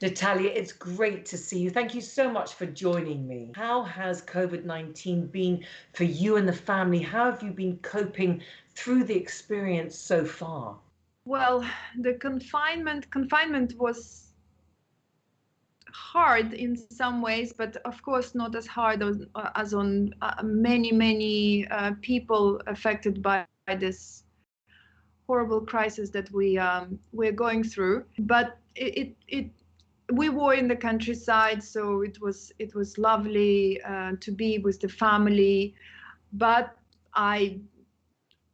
Natalia, it's great to see you. Thank you so much for joining me. How has COVID-19 been for you and the family? How have you been coping through the experience so far? Well, the confinement was hard in some ways, but of course not as hard as on many people affected by this horrible crisis that we're going through. But we were in the countryside, so it was lovely to be with the family. But I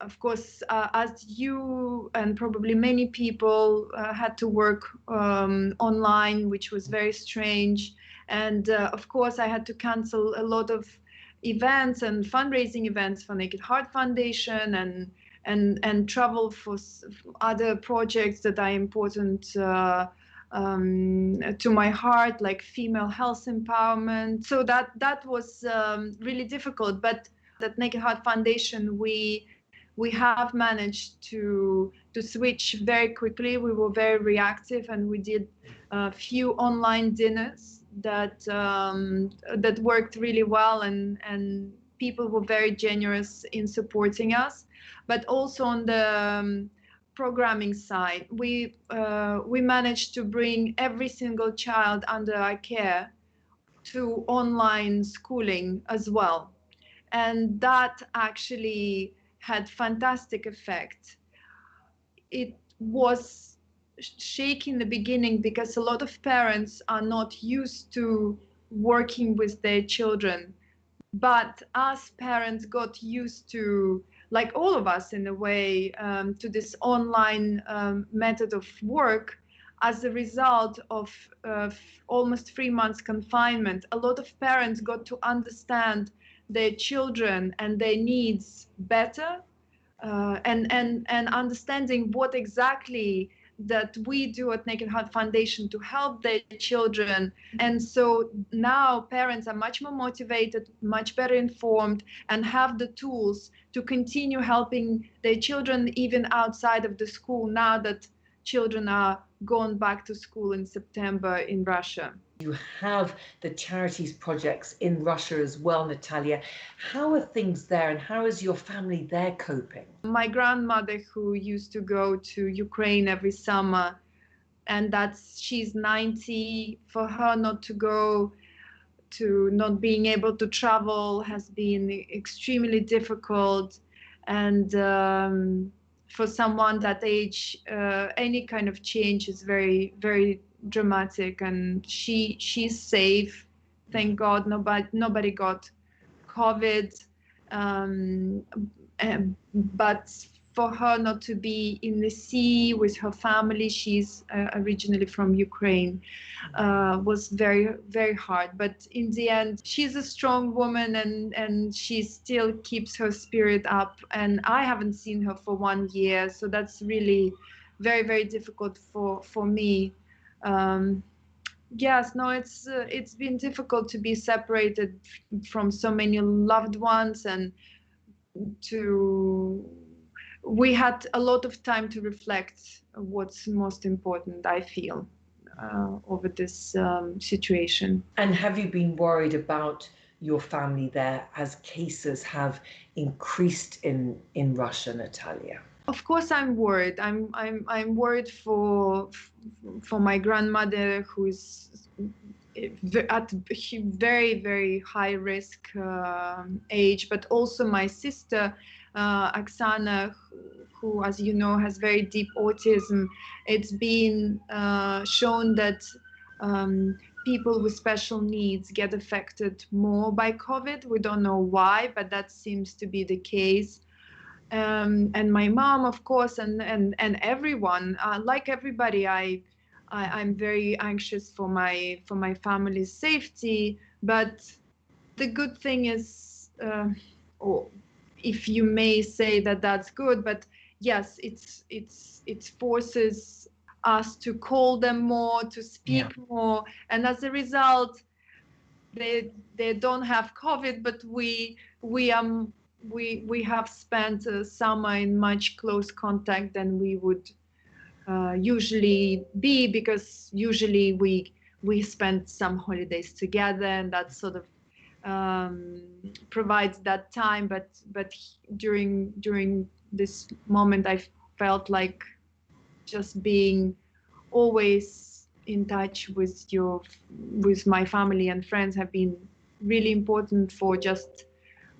of course, as you and probably many people had to work online, which was very strange. And of course, I had to cancel a lot of events and fundraising events for Naked Heart Foundation and travel for other projects that are important to my heart, like female health empowerment. So that was really difficult. But at Naked Heart Foundation, we have managed to switch very quickly. We were very reactive, and we did a few online dinners that worked really well, and people were very generous in supporting us. But also on the programming side, we managed to bring every single child under our care to online schooling as well, and that actually had fantastic effect. It was shaky in the beginning because a lot of parents are not used to working with their children. But as parents got used to, like all of us in a way, to this online method of work, as a result of almost 3 months confinement, a lot of parents got to understand their children and their needs better, and understanding what exactly that we do at Naked Heart Foundation to help their children. And so now parents are much more motivated, much better informed, and have the tools to continue helping their children even outside of the school, now that children are gone back to school in September in Russia. You have the charities projects in Russia as well, Natalia. How are things there, and how is your family there coping? My grandmother, who used to go to Ukraine every summer, and she's 90, for her not to go, to not being able to travel, has been extremely difficult. And for someone that age, any kind of change is very dramatic. And she's safe, thank God. Nobody got COVID, but for her not to be in the sea with her family, she's originally from Ukraine, was very hard. But in the end, she's a strong woman, and she still keeps her spirit up. And I haven't seen her for 1 year, so that's really very difficult for me. Yes, no, it's been difficult to be separated from so many loved ones, and we had a lot of time to reflect what's most important, I feel, over this situation. And have you been worried about your family there as cases have increased in Russia, Natalia? Of course, I'm worried. I'm worried for my grandmother, who is at very high risk age, but also my sister Oksana, who, as you know, has very deep autism. It's been shown that people with special needs get affected more by COVID. We don't know why, but that seems to be the case. And my mom, of course, and everyone, like everybody, I'm very anxious for my family's safety. But the good thing is, or if you may say that that's good, but yes, it forces us to call them more, to speak more, and as a result, they don't have COVID, but we have spent summer in much close contact than we would usually be, because usually we spend some holidays together, and that sort of provides that time. But during this moment, I felt like just being always in touch with my family and friends have been really important for just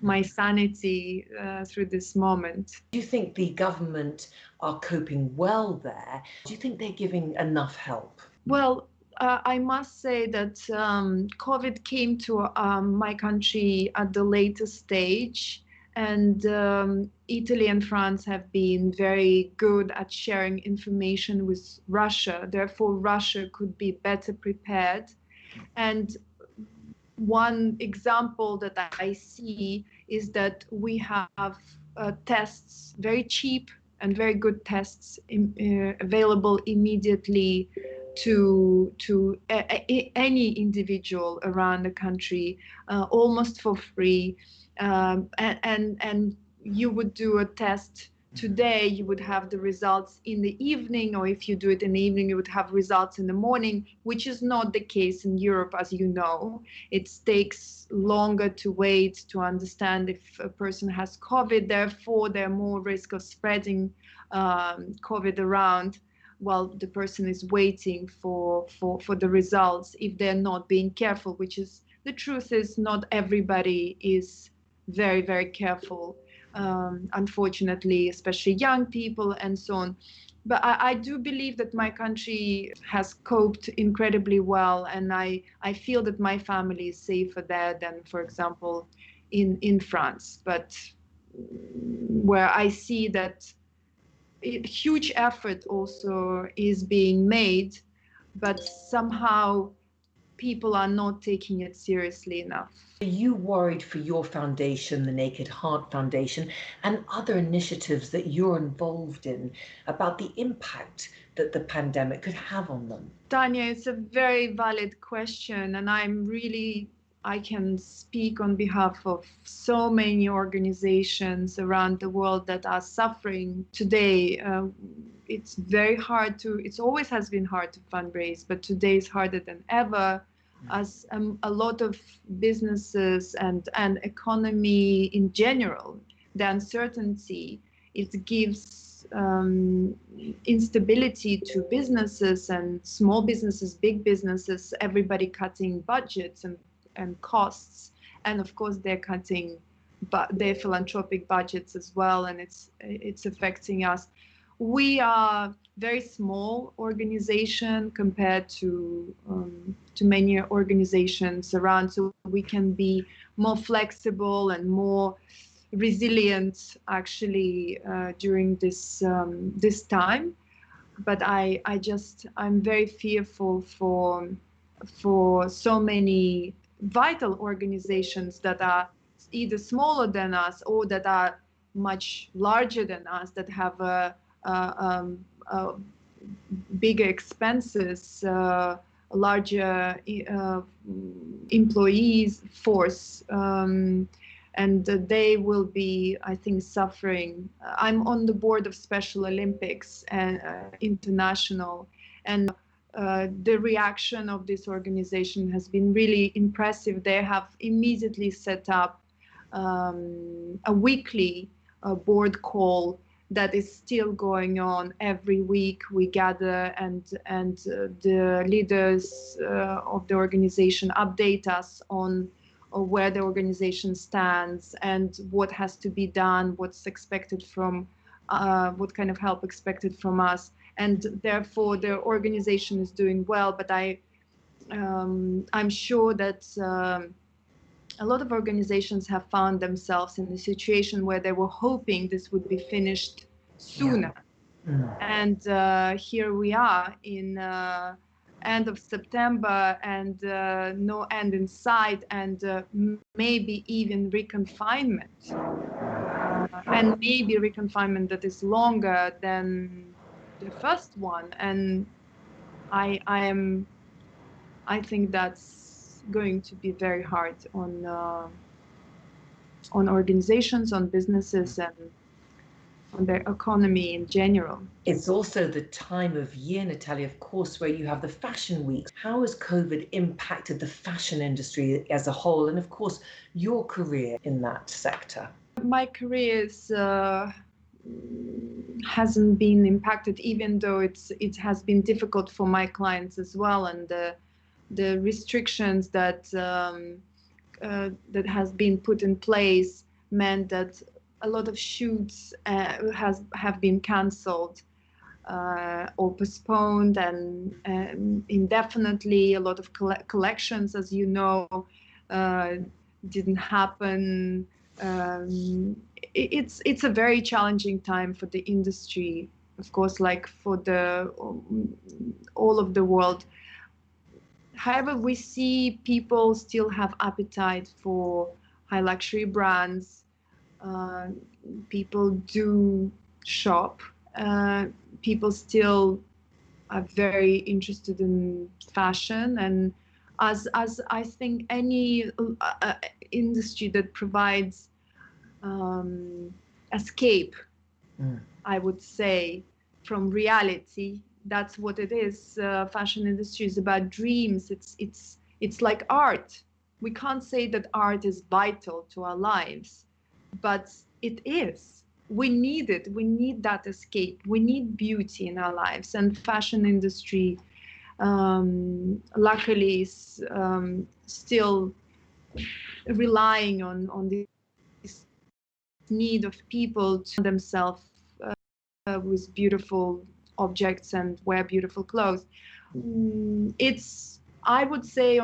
my sanity through this moment. Do you think the government are coping well there? Do you think they're giving enough help? Well, I must say that COVID came to my country at the later stage, and Italy and France have been very good at sharing information with Russia. Therefore, Russia could be better prepared. And one example that I see is that we have tests, very cheap and very good tests available immediately to any individual around the country, almost for free. And you would do a test today, you would have the results in the evening, or if you do it in the evening, you would have results in the morning, which is not the case in Europe, as you know. It takes longer to wait to understand if a person has COVID. Therefore, they're more risk of spreading COVID around while the person is waiting for the results, if they're not being careful, which is the truth is not everybody is very, very careful. Unfortunately, especially young people and so on. But I do believe that my country has coped incredibly well, and I feel that my family is safer there than, for example, in France. But where I see that huge effort also is being made, but somehow people are not taking it seriously enough. Are you worried for your foundation, the Naked Heart Foundation, and other initiatives that you're involved in about the impact that the pandemic could have on them? Tanya, it's a very valid question, and I can speak on behalf of so many organizations around the world that are suffering today. It's very hard it always has been hard to fundraise, but today is harder than ever, as a lot of businesses and economy in general, the uncertainty, it gives instability to businesses and small businesses, big businesses, everybody cutting budgets and costs, and of course they're cutting their philanthropic budgets as well, and it's affecting us. We are very small organization compared to many organizations around, so we can be more flexible and more resilient actually during this time. But I'm very fearful for so many vital organizations that are either smaller than us or that are much larger than us, that have bigger expenses, larger employees force, and they will be, I think, suffering. I'm on the board of Special Olympics and International, and the reaction of this organization has been really impressive. They have immediately set up a weekly board call that is still going on every week. We gather and the leaders of the organization update us on where the organization stands and what has to be done, what's expected from, what kind of help expected from us. And therefore the organization is doing well, but I'm sure that a lot of organizations have found themselves in a situation where they were hoping this would be finished sooner. Yeah. And here we are in end of September, and no end in sight, and maybe even reconfinement, and maybe reconfinement that is longer than the first one. And I think that's going to be very hard on organizations, on businesses, and on the economy in general. It's also the time of year, Natalia, of course, where you have the fashion weeks. How has COVID impacted the fashion industry as a whole, and of course, your career in that sector? My career hasn't been impacted, even though it has been difficult for my clients as well, and the restrictions that that has been put in place meant that a lot of shoots have been cancelled or postponed and indefinitely. A lot of collections, as you know, didn't happen. It's a very challenging time for the industry, of course, like for the all of the world. However, we see people still have appetite for high luxury brands. People do shop. People still are very interested in fashion, and as I think any industry that provides escape, I would say, from reality. That's what it is. Fashion industry is about dreams. It's like art. We can't say that art is vital to our lives, but it is. We need it. We need that escape. We need beauty in our lives. And fashion industry, luckily, is still relying on this need of people to themselves with beautiful objects and wear beautiful clothes. I would say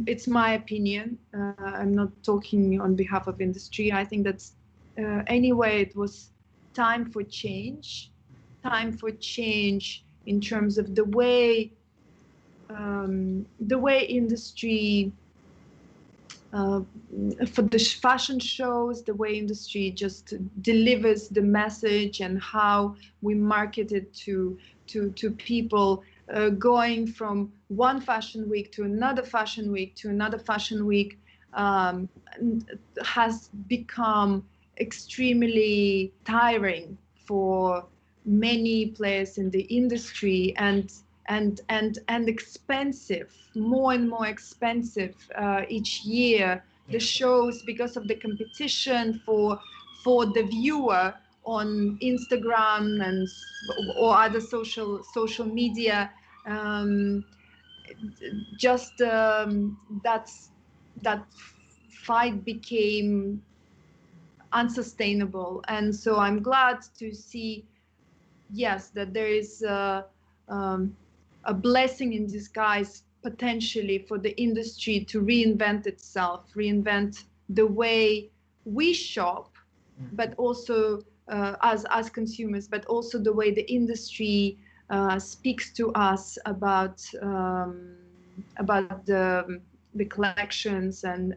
it's my opinion. I'm not talking on behalf of industry. I think that anyway, it was time for change in terms of the way industry for the fashion shows, the way industry just delivers the message and how we market it to people, going from one fashion week to another fashion week to another fashion week, has become extremely tiring for many players in the industry and expensive, more and more expensive each year. The shows, because of the competition for the viewer on Instagram and or other social media, that fight became unsustainable. And so I'm glad to see, yes, that there is a blessing in disguise potentially for the industry to reinvent itself, reinvent the way we shop, but also as consumers, but also the way the industry speaks to us about the collections and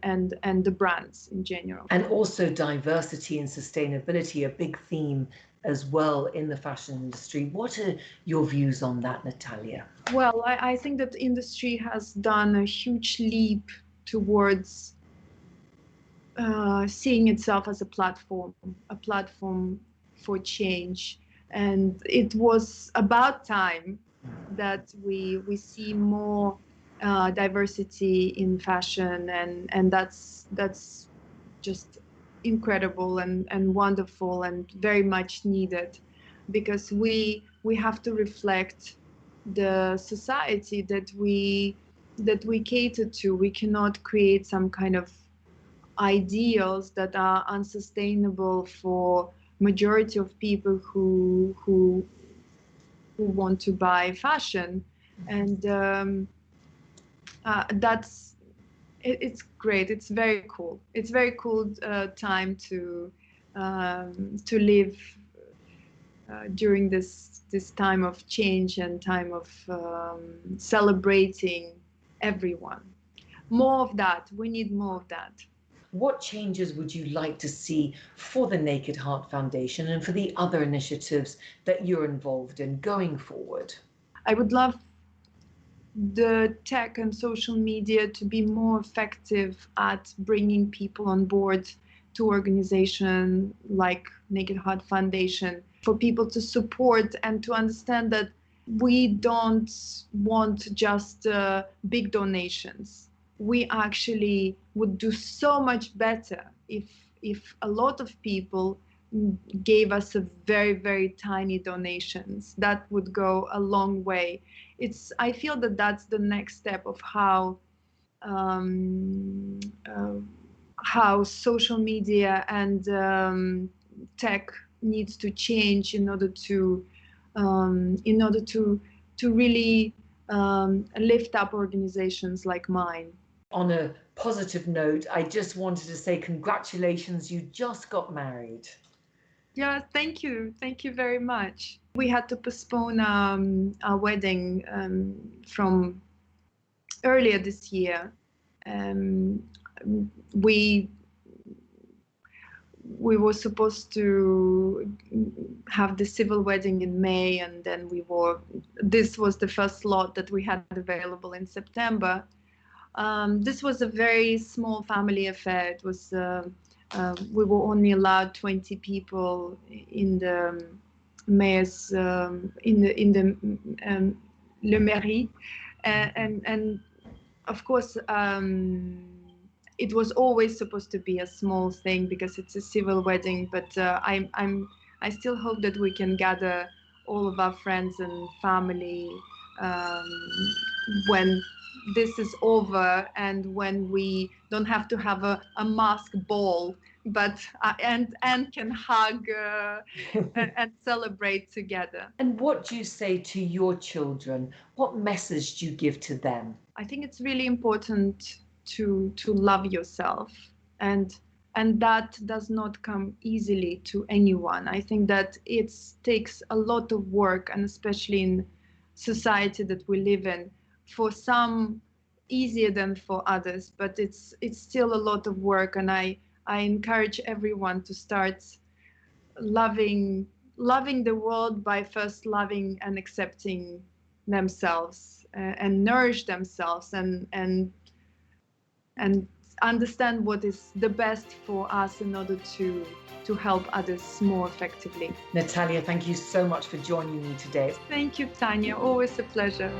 the brands in general. And also diversity and sustainability, a big theme as well in the fashion industry. What are your views on that, Natalia? Well, I think that the industry has done a huge leap towards seeing itself as a platform for change. And it was about time that we see more diversity in fashion, and that's just incredible and wonderful and very much needed, because we have to reflect the society that we cater to. We cannot create some kind of ideals that are unsustainable for majority of people who want to buy fashion. And it's great. It's very cool. It's very cool time to live during this time of change and time of celebrating everyone. More of that. We need more of that. What changes would you like to see for the Naked Heart Foundation and for the other initiatives that you're involved in going forward? I would love the tech and social media to be more effective at bringing people on board to organizations like Naked Heart Foundation for people to support and to understand that we don't want just big donations. We actually would do so much better if a lot of people gave us a very, very tiny donations. That would go a long way. I feel that that's the next step of how social media and tech needs to change in order to really lift up organizations like mine. On a positive note, I just wanted to say congratulations, you just got married. Yeah, thank you. Thank you very much. We had to postpone our wedding from earlier this year. We were supposed to have the civil wedding in May, and then this was the first slot that we had available in September. This was a very small family affair. It was we were only allowed 20 people in the mayor's in the Le Mairie, and of course it was always supposed to be a small thing because it's a civil wedding. But I still hope that we can gather all of our friends and family when this is over and when we don't have to have a mask ball, but and can hug and celebrate together. And what do you say to your children? What message do you give to them? I think it's really important to love yourself, and that does not come easily to anyone. I think that it takes a lot of work, and especially in society that we live in, for some easier than for others, but it's still a lot of work. And I encourage everyone to start loving the world by first loving and accepting themselves, and nourish themselves, and understand what is the best for us in order to help others more effectively. Natalia, thank you so much for joining me today. Thank you, Tanya. Always a pleasure.